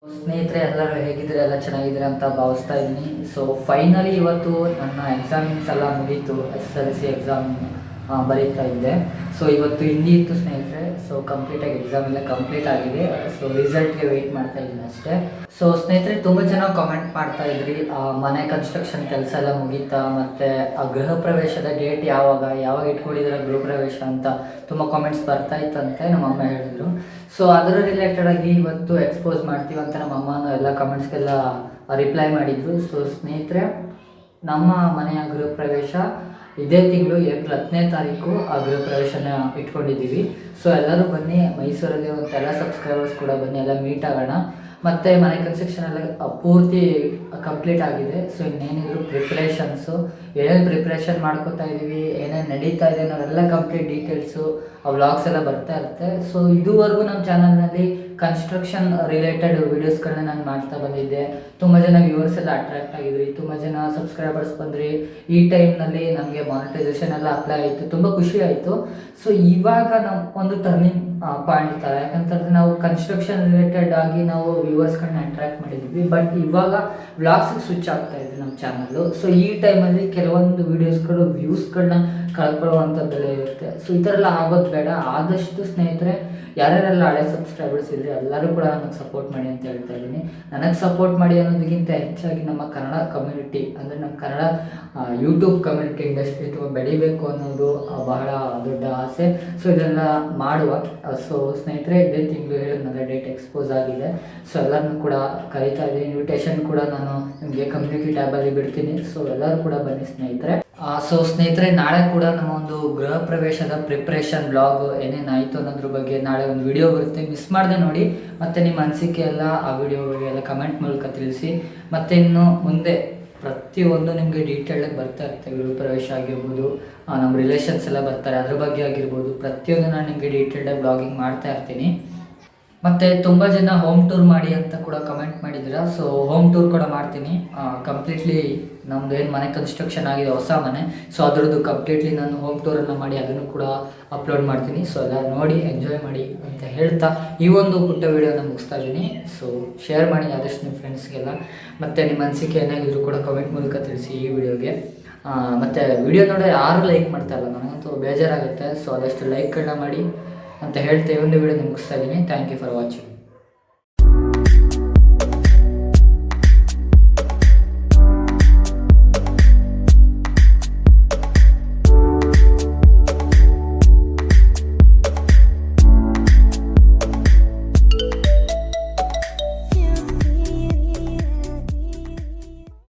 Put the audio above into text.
ಸ್ನೇಹಿತರೆ ಎಲ್ಲರೂ ಹೇಗಿದ್ದೀರಾ? ಎಲ್ಲ ಚೆನ್ನಾಗಿದ್ದೀರಾ ಅಂತ ಭಾವಿಸ್ತಾ ಇದ್ದೀನಿ. ಸೊ ಫೈನಲಿ ಇವತ್ತು ನನ್ನ ಎಕ್ಸಾಮಿನ್ಸ್ ಎಲ್ಲ ಮುಗೀತು. SSLC ಎಕ್ಸಾಮ್ ಬರೀತಾ ಇದ್ದೆ. ಸೊ ಇವತ್ತು ಹಿಂದಿ ಇತ್ತು ಸ್ನೇಹಿತರೆ. ಸೊ ಕಂಪ್ಲೀಟಾಗಿ ಎಕ್ಸಾಮ್ ಎಲ್ಲ ಕಂಪ್ಲೀಟ್ ಆಗಿದೆ. ಸೊ ರಿಸಲ್ಟ್ಗೆ ವೆಯ್ಟ್ ಮಾಡ್ತಾ ಇದ್ದೀನಿ ಅಷ್ಟೇ. ಸೊ ಸ್ನೇಹಿತರೆ ತುಂಬ ಜನ ಕಾಮೆಂಟ್ ಮಾಡ್ತಾ ಇದ್ರಿ, ಮನೆ ಕನ್ಸ್ಟ್ರಕ್ಷನ್ ಕೆಲಸ ಎಲ್ಲ ಮುಗೀತಾ, ಮತ್ತು ಆ ಗೃಹ ಪ್ರವೇಶದ ಡೇಟ್ ಯಾವಾಗ ಇಟ್ಕೊಂಡಿದ್ದಾರೆ ಗೃಹ ಪ್ರವೇಶ ಅಂತ ತುಂಬ ಕಾಮೆಂಟ್ಸ್ ಬರ್ತಾ ಇತ್ತಂತೆ ನಮ್ಮ ಅಮ್ಮ ಹೇಳಿದ್ರು. ಸೊ ಅದರ ರಿಲೇಟೆಡ್ ಆಗಿ ಇವತ್ತು ಎಕ್ಸ್ಪೋಸ್ ಮಾಡ್ತೀವಿ ಅಂತ ನಮ್ಮ ಅಮ್ಮನೂ ಎಲ್ಲ ಕಮೆಂಟ್ಸ್ಗೆಲ್ಲ ರಿಪ್ಲೈ ಮಾಡಿದ್ರು. ಸೊ ಸ್ನೇಹಿತರೆ, ನಮ್ಮ ಮನೆಯ ಗೃಹ ಪ್ರವೇಶ ಇದೇ ತಿಂಗಳು ಏಪ್ರಿಲ್ 10ನೇ ತಾರೀಕು ಆ ಗೃಹ ಪ್ರವೇಶನ ಇಟ್ಕೊಂಡಿದ್ದೀವಿ. ಸೊ ಎಲ್ಲರೂ ಬನ್ನಿ, ಮೈಸೂರಲ್ಲಿ ಒಂದು ಎಲ್ಲ ಸಬ್ಸ್ಕ್ರೈಬರ್ಸ್ ಕೂಡ ಬನ್ನಿ, ಎಲ್ಲ ಮೀಟ್ ಆಗೋಣ. ಮತ್ತು ಮನೆ ಕನ್ಸ್ಟ್ರಕ್ಷನ್ ಎಲ್ಲ ಪೂರ್ತಿ ಕಂಪ್ಲೀಟ್ ಆಗಿದೆ. ಸೊ ಇನ್ನೇನಿದ್ರು ಪ್ರಿಪ್ರೇಷನ್ಸು, ಏನೇನು ಪ್ರಿಪ್ರೇಷನ್ ಮಾಡ್ಕೋತಾ ಇದ್ದೀವಿ, ಏನೇನು ನಡೀತಾ ಇದೆ ನಾವೆಲ್ಲ ಕಂಪ್ಲೀಟ್ ಡೀಟೇಲ್ಸು ಆ ವ್ಲಾಗ್ಸ್ ಎಲ್ಲ ಬರ್ತಾ ಇರುತ್ತೆ. ಸೊ ಇದುವರೆಗೂ ನಮ್ಮ ಚಾನಲ್ನಲ್ಲಿ ಕನ್ಸ್ಟ್ರಕ್ಷನ್ ರಿಲೇಟೆಡ್ ವೀಡಿಯೋಸ್ಗಳನ್ನ ನಾನು ಮಾಡ್ತಾ ಬಂದಿದ್ದೆ. ತುಂಬ ಜನ ವ್ಯೂವರ್ಸ್ ಎಲ್ಲ ಅಟ್ರಾಕ್ಟ್ ಆಗಿದ್ರಿ, ತುಂಬ ಜನ ಸಬ್ಸ್ಕ್ರೈಬರ್ಸ್ ಬಂದ್ರಿ. ಈ ಟೈಮ್ನಲ್ಲಿ ನಮಗೆ ಮಾನಿಟೈಸೇಷನ್ ಎಲ್ಲ ಅಪ್ಲೈ ಆಯಿತು, ತುಂಬ ಖುಷಿ ಆಯಿತು. ಸೊ ಇವಾಗ ನಾವು ಒಂದು ಟರ್ನಿಂಗ್ ಪಾಯಿಂಟ್ ಥರ, ಯಾಕಂತಂದರೆ ನಾವು ಕನ್ಸ್ಟ್ರಕ್ಷನ್ ರಿಲೇಟೆಡ್ ಆಗಿ ನಾವು ವ್ಯೂವರ್ಸ್ಗಳನ್ನ ಅಟ್ರಾಕ್ಟ್ ಮಾಡಿದ್ವಿ. ಬಟ್ ಇವಾಗ ವ್ಲಾಗ್ಸಿಗೆ ಸ್ವಿಚ್ ಆಗ್ತಾ ಇದೆ ನಮ್ಮ ಚಾನಲ್ಲು. ಸೊ ಈ ಟೈಮಲ್ಲಿ ಕೆಲವೊಂದು ವೀಡಿಯೋಸ್ಗಳು ವ್ಯೂಸ್ಗಳನ್ನ ಕಳ್ಕೊಳ್ಳುವಂಥದ್ದೆಲ್ಲ ಇರುತ್ತೆ. ಸೊ ಈ ಥರ ಎಲ್ಲ ಆಗೋದು ಬೇಡ. ಆದಷ್ಟು ಸ್ನೇಹಿತರೆ, ಯಾರ್ಯಾರೆಲ್ಲ ಹಳೆ ಸಬ್ಸ್ಕ್ರೈಬರ್ಸ್ ಇದ್ದರೆ ಎಲ್ಲರೂ ಕೂಡ ನನಗೆ ಸಪೋರ್ಟ್ ಮಾಡಿ ಅಂತ ಹೇಳ್ತಾ ಇದ್ದೀನಿ. ನನಗೆ ಸಪೋರ್ಟ್ ಮಾಡಿ ಅನ್ನೋದಕ್ಕಿಂತ ಹೆಚ್ಚಾಗಿ ನಮ್ಮ ಕನ್ನಡ ಕಮ್ಯುನಿಟಿ, ಅಂದರೆ ನಮ್ಮ ಕನ್ನಡ ಯೂಟ್ಯೂಬ್ ಕಮ್ಯುನಿಟಿ ಇಂಡಸ್ಟ್ರಿ ತುಂಬ ಬೆಳಿಬೇಕು ಅನ್ನೋದು ಬಹಳ ದೊಡ್ಡ ಆಸೆ. ಸೊ ಇದೆಲ್ಲ ಮಾಡುವ. ಸೊ ಸ್ನೇಹಿತರೆ, ಇದೇ ತಿಂಗಳು ಹೇಳಿದ್ನಲ್ಲ ಡೇಟ್ ಎಕ್ಸ್ಪೋಸ್ ಆಗಿದೆ. ಸೊ ಎಲ್ಲರನ್ನೂ ಕೂಡ ಕರೀತಾ ಇದ್ದೀನಿ. ಇನ್ವಿಟೇಷನ್ ಕೂಡ ನಾನು ನಿಮಗೆ ಕಮ್ಯುನಿಟಿ ಟ್ಯಾಬಲ್ಲಿ ಬಿಡ್ತೀನಿ. ಸೊ ಎಲ್ಲರೂ ಕೂಡ ಬನ್ನಿ ಸ್ನೇಹಿತರೆ. ಸೊ ಸ್ನೇಹಿತರೆ, ನಾಳೆ ಕೂಡ ನಮ್ಮ ಒಂದು ಗೃಹ ಪ್ರವೇಶದ ಪ್ರಿಪ್ರೇಷನ್ ಬ್ಲಾಗ್ ಏನೇನಾಯಿತು ಅನ್ನೋದ್ರ ಬಗ್ಗೆ ನಾಳೆ ಒಂದು ವಿಡಿಯೋ ಬರುತ್ತೆ. ಮಿಸ್ ಮಾಡದೆ ನೋಡಿ, ಮತ್ತು ನಿಮ್ಮ ಅನಿಸಿಕೆ ಎಲ್ಲ ಆ ವಿಡಿಯೋ ಬಗ್ಗೆ ಎಲ್ಲ ಕಮೆಂಟ್ ಮೂಲಕ ತಿಳಿಸಿ. ಮತ್ತು ಇನ್ನು ಮುಂದೆ ಪ್ರತಿಯೊಂದು ನಿಮಗೆ ಡೀಟೇಲಾಗಿ ಬರ್ತಾ ಇರುತ್ತೆ. ಗೃಹ ಪ್ರವೇಶ ಆಗಿರ್ಬೋದು, ನಮ್ಮ ರಿಲೇಷನ್ಸ್ ಎಲ್ಲ ಬರ್ತಾರೆ, ಅದ್ರ ಬಗ್ಗೆ ಆಗಿರ್ಬೋದು, ಪ್ರತಿಯೊಂದು ನಾನು ನಿಮಗೆ ಡೀಟೇಲ್ಡಾಗಿ ಬ್ಲಾಗಿಂಗ್ ಮಾಡ್ತಾ ಇರ್ತೀನಿ. ಮತ್ತು ತುಂಬ ಜನ ಹೋಮ್ ಟೂರ್ ಮಾಡಿ ಅಂತ ಕೂಡ ಕಮೆಂಟ್ ಮಾಡಿದ್ದೀರಾ. ಸೊ ಹೋಮ್ ಟೂರ್ ಕೂಡ ಮಾಡ್ತೀನಿ. ಕಂಪ್ಲೀಟ್ಲಿ ನಮ್ಮದು ಏನು ಮನೆ ಕನ್ಸ್ಟ್ರಕ್ಷನ್ ಆಗಿದೆ, ಹೊಸ ಮನೆ, ಸೊ ಅದರದ್ದು ಕಂಪ್ಲೀಟ್ಲಿ ನಾನು ಹೋಮ್ ಟೂರನ್ನು ಮಾಡಿ ಅದನ್ನು ಕೂಡ ಅಪ್ಲೋಡ್ ಮಾಡ್ತೀನಿ. ಸೊ ಎಲ್ಲ ನೋಡಿ ಎಂಜಾಯ್ ಮಾಡಿ ಅಂತ ಹೇಳ್ತಾ ಈ ಒಂದು ಪುಟ್ಟ ವೀಡಿಯೋನ ಮುಗಿಸ್ತಾ ಇದ್ದೀನಿ. ಸೊ ಶೇರ್ ಮಾಡಿ ಆದಷ್ಟು ನಿಮ್ಮ ಫ್ರೆಂಡ್ಸ್ಗೆಲ್ಲ. ಮತ್ತು ನಿಮ್ಮ ಅನಿಸಿಕೆ ಏನಾಗಿದ್ರು ಕೂಡ ಕಮೆಂಟ್ ಮೂಲಕ ತಿಳಿಸಿ ಈ ವಿಡಿಯೋಗೆ. ಮತ್ತು ವಿಡಿಯೋ ನೋಡಿ ಯಾರು ಲೈಕ್ ಮಾಡ್ತಾ ಇಲ್ಲ, ನನಗಂತೂ ಬೇಜಾರಾಗುತ್ತೆ. ಸೊ ಆದಷ್ಟು ಲೈಕ್ಗಳನ್ನ ಮಾಡಿ ಅಂತ ಹೇಳ್ತಾ ಈ ಒಂದು ವಿಡಿಯೋ ಮುಗಿಸ್ತಾ ಇದ್ದೀನಿ. Thank you for watching.